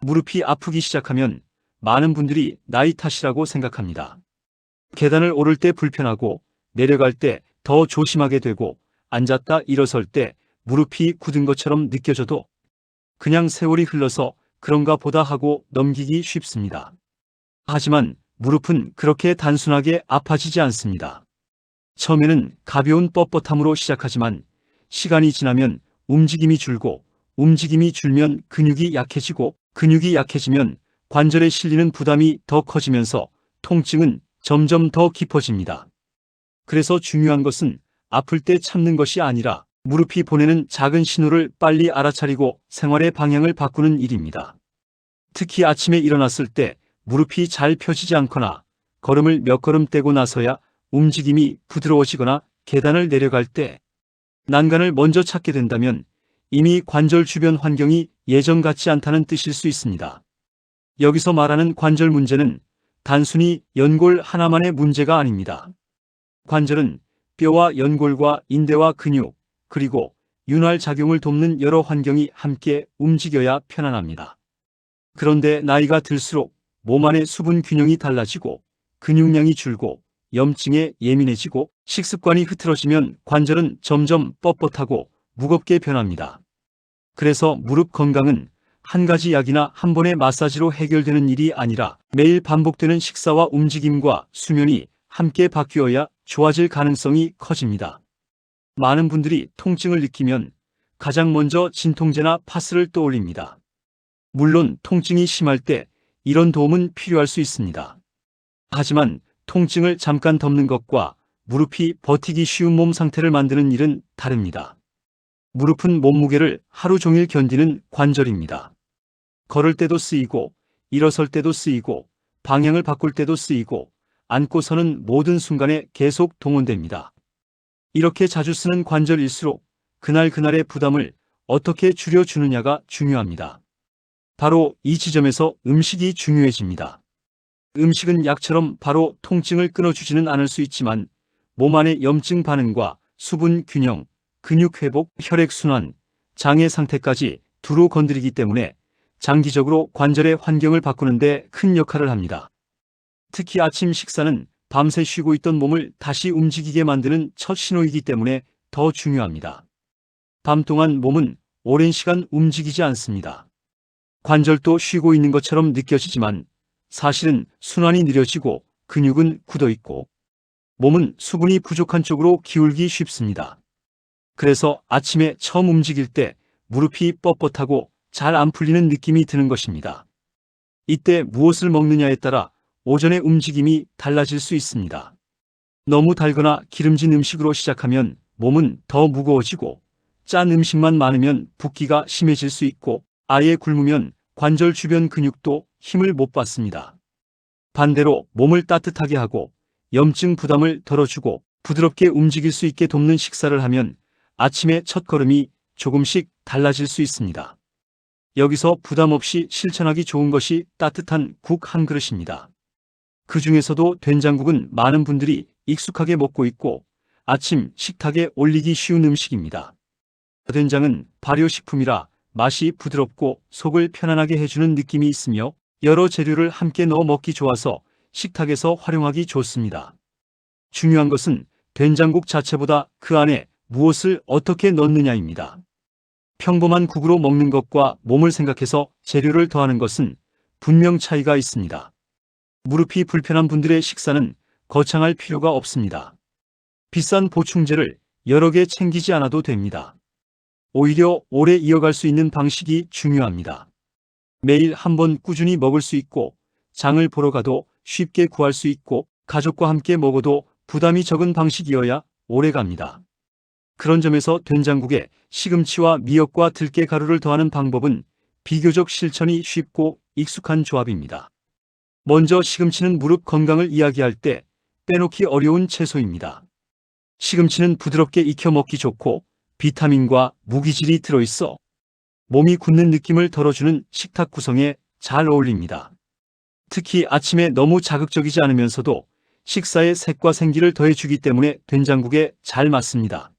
무릎이 아프기 시작하면 많은 분들이 나이 탓이라고 생각합니다. 계단을 오를 때 불편하고 내려갈 때 더 조심하게 되고 앉았다 일어설 때 무릎이 굳은 것처럼 느껴져도 그냥 세월이 흘러서 그런가 보다 하고 넘기기 쉽습니다. 하지만 무릎은 그렇게 단순하게 아파지지 않습니다. 처음에는 가벼운 뻣뻣함으로 시작하지만 시간이 지나면 움직임이 줄고 움직임이 줄면 근육이 약해지고 근육이 약해지면 관절에 실리는 부담이 더 커지면서 통증은 점점 더 깊어집니다. 그래서 중요한 것은 아플 때 참는 것이 아니라 무릎이 보내는 작은 신호를 빨리 알아차리고 생활의 방향을 바꾸는 일입니다. 특히 아침에 일어났을 때 무릎이 잘 펴지지 않거나 걸음을 몇 걸음 떼고 나서야 움직임이 부드러워지거나 계단을 내려갈 때 난간을 먼저 찾게 된다면 이미 관절 주변 환경이 예전 같지 않다는 뜻일 수 있습니다. 여기서 말하는 관절 문제는 단순히 연골 하나만의 문제가 아닙니다. 관절은 뼈와 연골과 인대와 근육, 그리고 윤활 작용을 돕는 여러 환경이 함께 움직여야 편안합니다. 그런데 나이가 들수록 몸 안의 수분 균형이 달라지고 근육량이 줄고 염증에 예민해지고 식습관이 흐트러지면 관절은 점점 뻣뻣하고 무겁게 변합니다. 그래서 무릎 건강은 한 가지 약이나 한 번의 마사지로 해결되는 일이 아니라 매일 반복되는 식사와 움직임과 수면이 함께 바뀌어야 좋아질 가능성이 커집니다. 많은 분들이 통증을 느끼면 가장 먼저 진통제나 파스를 떠올립니다. 물론 통증이 심할 때 이런 도움은 필요할 수 있습니다. 하지만 통증을 잠깐 덮는 것과 무릎이 버티기 쉬운 몸 상태를 만드는 일은 다릅니다. 무릎은 몸무게를 하루 종일 견디는 관절입니다. 걸을 때도 쓰이고 일어설 때도 쓰이고 방향을 바꿀 때도 쓰이고 앉고 서는 모든 순간에 계속 동원됩니다. 이렇게 자주 쓰는 관절일수록 그날그날의 부담을 어떻게 줄여주느냐가 중요합니다. 바로 이 지점에서 음식이 중요해집니다. 음식은 약처럼 바로 통증을 끊어주지는 않을 수 있지만 몸 안의 염증 반응과 수분 균형, 근육 회복, 혈액순환, 장의 상태까지 두루 건드리기 때문에 장기적으로 관절의 환경을 바꾸는 데 큰 역할을 합니다. 특히 아침 식사는 밤새 쉬고 있던 몸을 다시 움직이게 만드는 첫 신호이기 때문에 더 중요합니다. 밤 동안 몸은 오랜 시간 움직이지 않습니다. 관절도 쉬고 있는 것처럼 느껴지지만 사실은 순환이 느려지고 근육은 굳어있고 몸은 수분이 부족한 쪽으로 기울기 쉽습니다. 그래서 아침에 처음 움직일 때 무릎이 뻣뻣하고 잘 안 풀리는 느낌이 드는 것입니다. 이때 무엇을 먹느냐에 따라 오전의 움직임이 달라질 수 있습니다. 너무 달거나 기름진 음식으로 시작하면 몸은 더 무거워지고 짠 음식만 많으면 붓기가 심해질 수 있고 아예 굶으면 관절 주변 근육도 힘을 못 받습니다. 반대로 몸을 따뜻하게 하고 염증 부담을 덜어주고 부드럽게 움직일 수 있게 돕는 식사를 하면 아침의 첫걸음이 조금씩 달라질 수 있습니다. 여기서 부담 없이 실천하기 좋은 것이 따뜻한 국 한 그릇입니다. 그 중에서도 된장국은 많은 분들이 익숙하게 먹고 있고 아침 식탁에 올리기 쉬운 음식입니다. 된장은 발효식품이라 맛이 부드럽고 속을 편안하게 해주는 느낌이 있으며 여러 재료를 함께 넣어 먹기 좋아서 식탁에서 활용하기 좋습니다. 중요한 것은 된장국 자체보다 그 안에 무엇을 어떻게 넣느냐입니다. 평범한 국으로 먹는 것과 몸을 생각해서 재료를 더하는 것은 분명 차이가 있습니다. 무릎이 불편한 분들의 식사는 거창할 필요가 없습니다. 비싼 보충제를 여러 개 챙기지 않아도 됩니다. 오히려 오래 이어갈 수 있는 방식이 중요합니다. 매일 한 번 꾸준히 먹을 수 있고 장을 보러 가도 쉽게 구할 수 있고 가족과 함께 먹어도 부담이 적은 방식이어야 오래 갑니다. 그런 점에서 된장국에 시금치와 미역과 들깨 가루를 더하는 방법은 비교적 실천이 쉽고 익숙한 조합입니다. 먼저 시금치는 무릎 건강을 이야기할 때 빼놓기 어려운 채소입니다. 시금치는 부드럽게 익혀 먹기 좋고 비타민과 무기질이 들어있어 몸이 굳는 느낌을 덜어주는 식탁 구성에 잘 어울립니다. 특히 아침에 너무 자극적이지 않으면서도 식사에 색과 생기를 더해주기 때문에 된장국에 잘 맞습니다.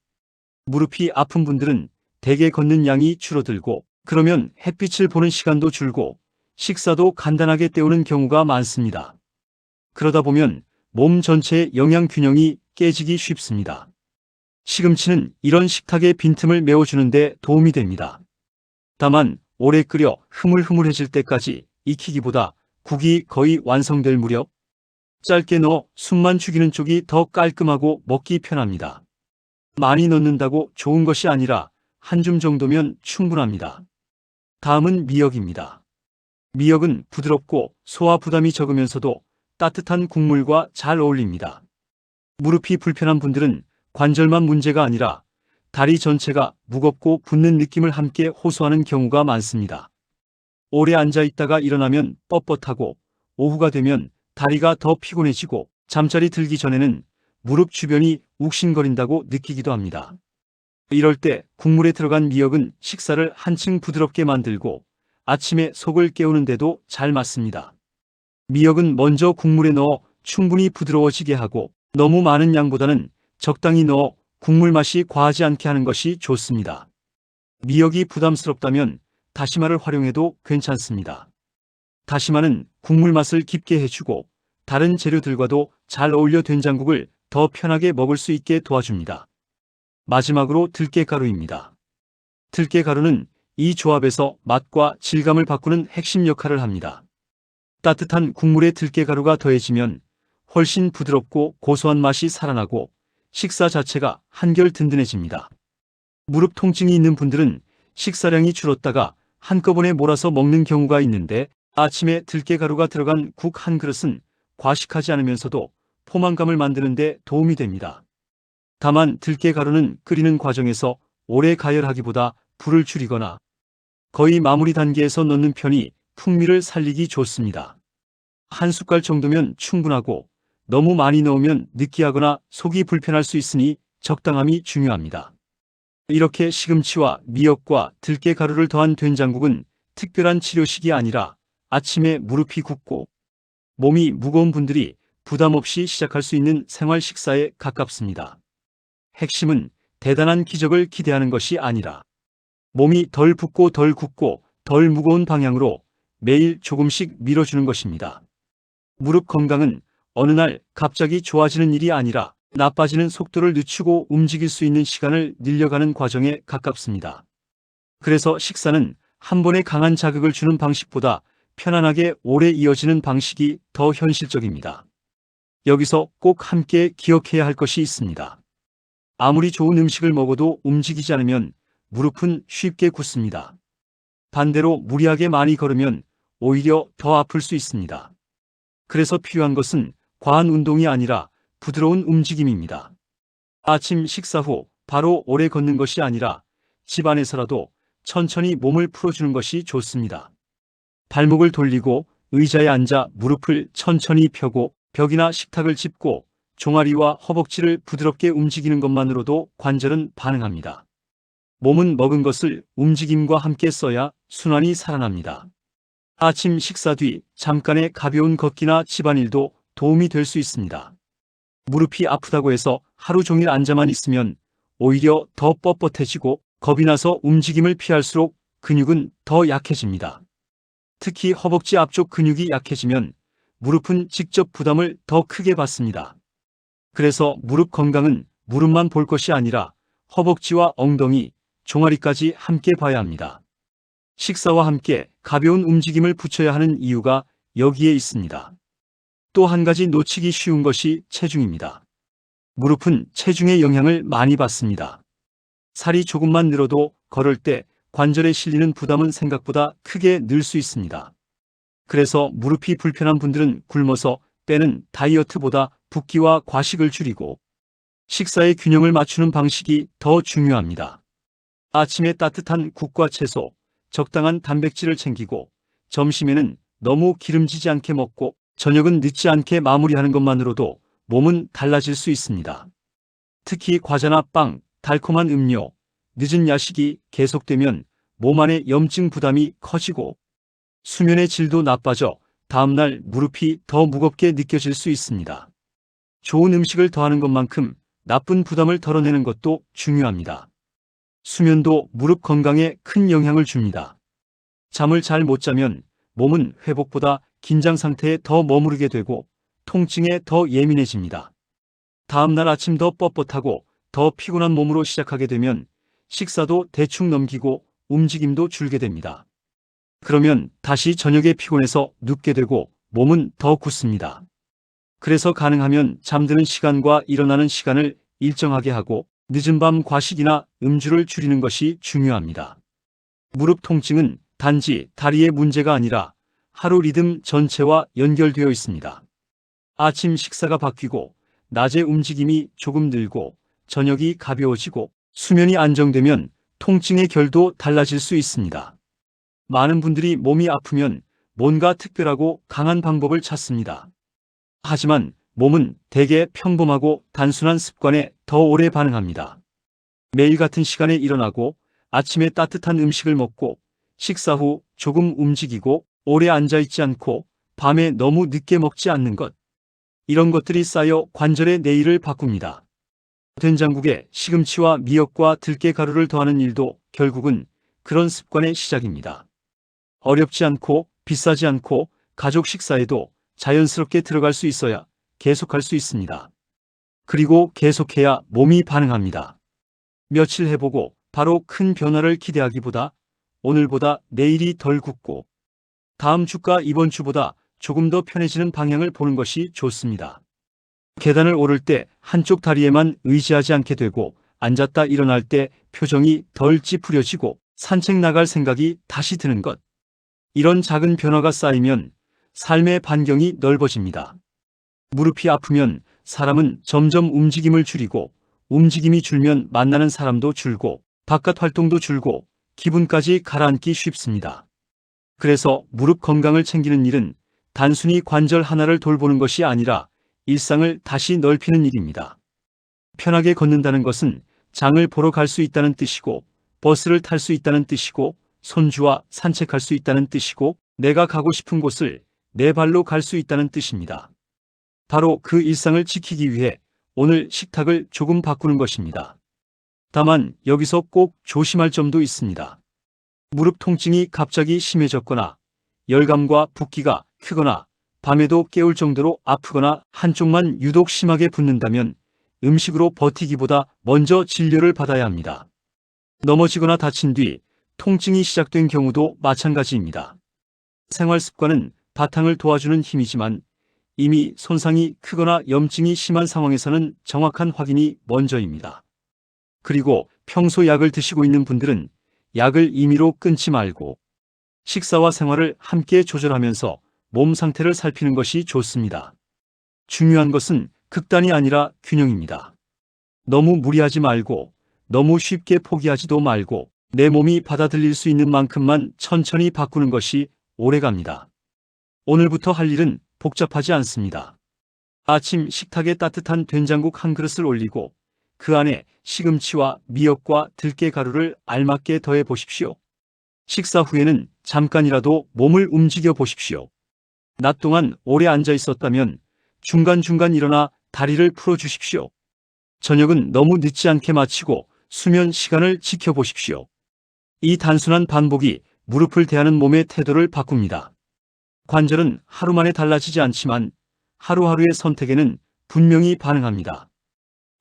무릎이 아픈 분들은 대개 걷는 양이 줄어들고 그러면 햇빛을 보는 시간도 줄고 식사도 간단하게 때우는 경우가 많습니다. 그러다 보면 몸 전체의 영양 균형이 깨지기 쉽습니다. 시금치는 이런 식탁의 빈틈을 메워주는데 도움이 됩니다. 다만 오래 끓여 흐물흐물해질 때까지 익히기보다 국이 거의 완성될 무렵 짧게 넣어 숨만 죽이는 쪽이 더 깔끔하고 먹기 편합니다. 많이 넣는다고 좋은 것이 아니라 한 줌 정도면 충분합니다. 다음은 미역입니다. 미역은 부드럽고 소화 부담이 적으면서도 따뜻한 국물과 잘 어울립니다. 무릎이 불편한 분들은 관절만 문제가 아니라 다리 전체가 무겁고 붓는 느낌을 함께 호소하는 경우가 많습니다. 오래 앉아 있다가 일어나면 뻣뻣하고 오후가 되면 다리가 더 피곤해지고 잠자리 들기 전에는 무릎 주변이 욱신거린다고 느끼기도 합니다. 이럴 때 국물에 들어간 미역은 식사를 한층 부드럽게 만들고 아침에 속을 깨우는데도 잘 맞습니다. 미역은 먼저 국물에 넣어 충분히 부드러워지게 하고 너무 많은 양보다는 적당히 넣어 국물 맛이 과하지 않게 하는 것이 좋습니다. 미역이 부담스럽다면 다시마를 활용해도 괜찮습니다. 다시마는 국물 맛을 깊게 해주고 다른 재료들과도 잘 어울려 된장국을 더 편하게 먹을 수 있게 도와줍니다. 마지막으로 들깨가루입니다. 들깨가루는 이 조합에서 맛과 질감을 바꾸는 핵심 역할을 합니다. 따뜻한 국물에 들깨가루가 더해지면 훨씬 부드럽고 고소한 맛이 살아나고 식사 자체가 한결 든든해집니다. 무릎 통증이 있는 분들은 식사량이 줄었다가 한꺼번에 몰아서 먹는 경우가 있는데 아침에 들깨가루가 들어간 국 한 그릇은 과식하지 않으면서도 포만감을 만드는 데 도움이 됩니다. 다만 들깨가루는 끓이는 과정에서 오래 가열하기보다 불을 줄이거나 거의 마무리 단계에서 넣는 편이 풍미를 살리기 좋습니다. 한 숟갈 정도면 충분하고 너무 많이 넣으면 느끼하거나 속이 불편할 수 있으니 적당함이 중요합니다. 이렇게 시금치와 미역과 들깨가루를 더한 된장국은 특별한 치료식이 아니라 아침에 무릎이 굽고 몸이 무거운 분들이 부담 없이 시작할 수 있는 생활 식사에 가깝습니다. 핵심은 대단한 기적을 기대하는 것이 아니라 몸이 덜 붓고 덜 굽고 덜 무거운 방향으로 매일 조금씩 밀어주는 것입니다. 무릎 건강은 어느 날 갑자기 좋아지는 일이 아니라 나빠지는 속도를 늦추고 움직일 수 있는 시간을 늘려가는 과정에 가깝습니다. 그래서 식사는 한 번에 강한 자극을 주는 방식보다 편안하게 오래 이어지는 방식이 더 현실적입니다. 여기서 꼭 함께 기억해야 할 것이 있습니다. 아무리 좋은 음식을 먹어도 움직이지 않으면 무릎은 쉽게 굳습니다. 반대로 무리하게 많이 걸으면 오히려 더 아플 수 있습니다. 그래서 필요한 것은 과한 운동이 아니라 부드러운 움직임입니다. 아침 식사 후 바로 오래 걷는 것이 아니라 집 안에서라도 천천히 몸을 풀어주는 것이 좋습니다. 발목을 돌리고 의자에 앉아 무릎을 천천히 펴고 벽이나 식탁을 짚고 종아리와 허벅지를 부드럽게 움직이는 것만으로도 관절은 반응합니다. 몸은 먹은 것을 움직임과 함께 써야 순환이 살아납니다. 아침 식사 뒤 잠깐의 가벼운 걷기나 집안일도 도움이 될 수 있습니다. 무릎이 아프다고 해서 하루 종일 앉아만 있으면 오히려 더 뻣뻣해지고 겁이 나서 움직임을 피할수록 근육은 더 약해집니다. 특히 허벅지 앞쪽 근육이 약해지면 무릎은 직접 부담을 더 크게 받습니다. 그래서 무릎 건강은 무릎만 볼 것이 아니라 허벅지와 엉덩이, 종아리까지 함께 봐야 합니다. 식사와 함께 가벼운 움직임을 붙여야 하는 이유가 여기에 있습니다. 또 한 가지 놓치기 쉬운 것이 체중입니다. 무릎은 체중의 영향을 많이 받습니다. 살이 조금만 늘어도 걸을 때 관절에 실리는 부담은 생각보다 크게 늘 수 있습니다. 그래서 무릎이 불편한 분들은 굶어서 빼는 다이어트보다 붓기와 과식을 줄이고 식사의 균형을 맞추는 방식이 더 중요합니다. 아침에 따뜻한 국과 채소, 적당한 단백질을 챙기고 점심에는 너무 기름지지 않게 먹고 저녁은 늦지 않게 마무리하는 것만으로도 몸은 달라질 수 있습니다. 특히 과자나 빵, 달콤한 음료, 늦은 야식이 계속되면 몸 안의 염증 부담이 커지고 수면의 질도 나빠져 다음날 무릎이 더 무겁게 느껴질 수 있습니다. 좋은 음식을 더하는 것만큼 나쁜 부담을 덜어내는 것도 중요합니다. 수면도 무릎 건강에 큰 영향을 줍니다. 잠을 잘 못 자면 몸은 회복보다 긴장 상태에 더 머무르게 되고 통증에 더 예민해집니다. 다음 날 아침 더 뻣뻣하고 더 피곤한 몸으로 시작하게 되면 식사도 대충 넘기고 움직임도 줄게 됩니다. 그러면 다시 저녁에 피곤해서 눕게 되고 몸은 더 굳습니다. 그래서 가능하면 잠드는 시간과 일어나는 시간을 일정하게 하고 늦은 밤 과식이나 음주를 줄이는 것이 중요합니다. 무릎 통증은 단지 다리의 문제가 아니라 하루 리듬 전체와 연결되어 있습니다. 아침 식사가 바뀌고 낮에 움직임이 조금 늘고 저녁이 가벼워지고 수면이 안정되면 통증의 결도 달라질 수 있습니다. 많은 분들이 몸이 아프면 뭔가 특별하고 강한 방법을 찾습니다. 하지만 몸은 대개 평범하고 단순한 습관에 더 오래 반응합니다. 매일 같은 시간에 일어나고 아침에 따뜻한 음식을 먹고 식사 후 조금 움직이고 오래 앉아있지 않고 밤에 너무 늦게 먹지 않는 것. 이런 것들이 쌓여 관절의 내일을 바꿉니다. 된장국에 시금치와 미역과 들깨가루를 더하는 일도 결국은 그런 습관의 시작입니다. 어렵지 않고 비싸지 않고 가족 식사에도 자연스럽게 들어갈 수 있어야 계속할 수 있습니다. 그리고 계속해야 몸이 반응합니다. 며칠 해보고 바로 큰 변화를 기대하기보다 오늘보다 내일이 덜 굽고 다음 주가 이번 주보다 조금 더 편해지는 방향을 보는 것이 좋습니다. 계단을 오를 때 한쪽 다리에만 의지하지 않게 되고 앉았다 일어날 때 표정이 덜 찌푸려지고 산책 나갈 생각이 다시 드는 것. 이런 작은 변화가 쌓이면 삶의 반경이 넓어집니다. 무릎이 아프면 사람은 점점 움직임을 줄이고 움직임이 줄면 만나는 사람도 줄고 바깥 활동도 줄고 기분까지 가라앉기 쉽습니다. 그래서 무릎 건강을 챙기는 일은 단순히 관절 하나를 돌보는 것이 아니라 일상을 다시 넓히는 일입니다. 편하게 걷는다는 것은 장을 보러 갈 수 있다는 뜻이고 버스를 탈 수 있다는 뜻이고 손주와 산책할 수 있다는 뜻이고 내가 가고 싶은 곳을 내 발로 갈 수 있다는 뜻입니다. 바로 그 일상을 지키기 위해 오늘 식탁을 조금 바꾸는 것입니다. 다만 여기서 꼭 조심할 점도 있습니다. 무릎 통증이 갑자기 심해졌거나 열감과 붓기가 크거나 밤에도 깨울 정도로 아프거나 한쪽만 유독 심하게 붓는다면 음식으로 버티기보다 먼저 진료를 받아야 합니다. 넘어지거나 다친 뒤 통증이 시작된 경우도 마찬가지입니다. 생활 습관은 바탕을 도와주는 힘이지만 이미 손상이 크거나 염증이 심한 상황에서는 정확한 확인이 먼저입니다. 그리고 평소 약을 드시고 있는 분들은 약을 임의로 끊지 말고 식사와 생활을 함께 조절하면서 몸 상태를 살피는 것이 좋습니다. 중요한 것은 극단이 아니라 균형입니다. 너무 무리하지 말고 너무 쉽게 포기하지도 말고 내 몸이 받아들일 수 있는 만큼만 천천히 바꾸는 것이 오래갑니다. 오늘부터 할 일은 복잡하지 않습니다. 아침 식탁에 따뜻한 된장국 한 그릇을 올리고 그 안에 시금치와 미역과 들깨가루를 알맞게 더해 보십시오. 식사 후에는 잠깐이라도 몸을 움직여 보십시오. 낮 동안 오래 앉아 있었다면 중간중간 일어나 다리를 풀어 주십시오. 저녁은 너무 늦지 않게 마치고 수면 시간을 지켜보십시오. 이 단순한 반복이 무릎을 대하는 몸의 태도를 바꿉니다. 관절은 하루 만에 달라지지 않지만 하루하루의 선택에는 분명히 반응합니다.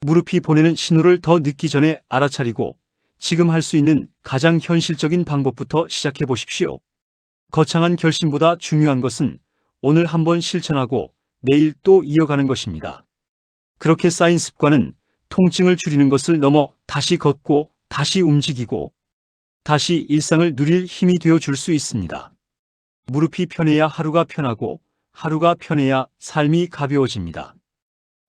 무릎이 보내는 신호를 더 늦기 전에 알아차리고 지금 할 수 있는 가장 현실적인 방법부터 시작해 보십시오. 거창한 결심보다 중요한 것은 오늘 한번 실천하고 내일 또 이어가는 것입니다. 그렇게 쌓인 습관은 통증을 줄이는 것을 넘어 다시 걷고 다시 움직이고 다시 일상을 누릴 힘이 되어 줄 수 있습니다. 무릎이 편해야 하루가 편하고 하루가 편해야 삶이 가벼워집니다.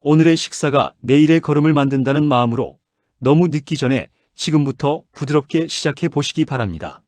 오늘의 식사가 내일의 걸음을 만든다는 마음으로 너무 늦기 전에 지금부터 부드럽게 시작해 보시기 바랍니다.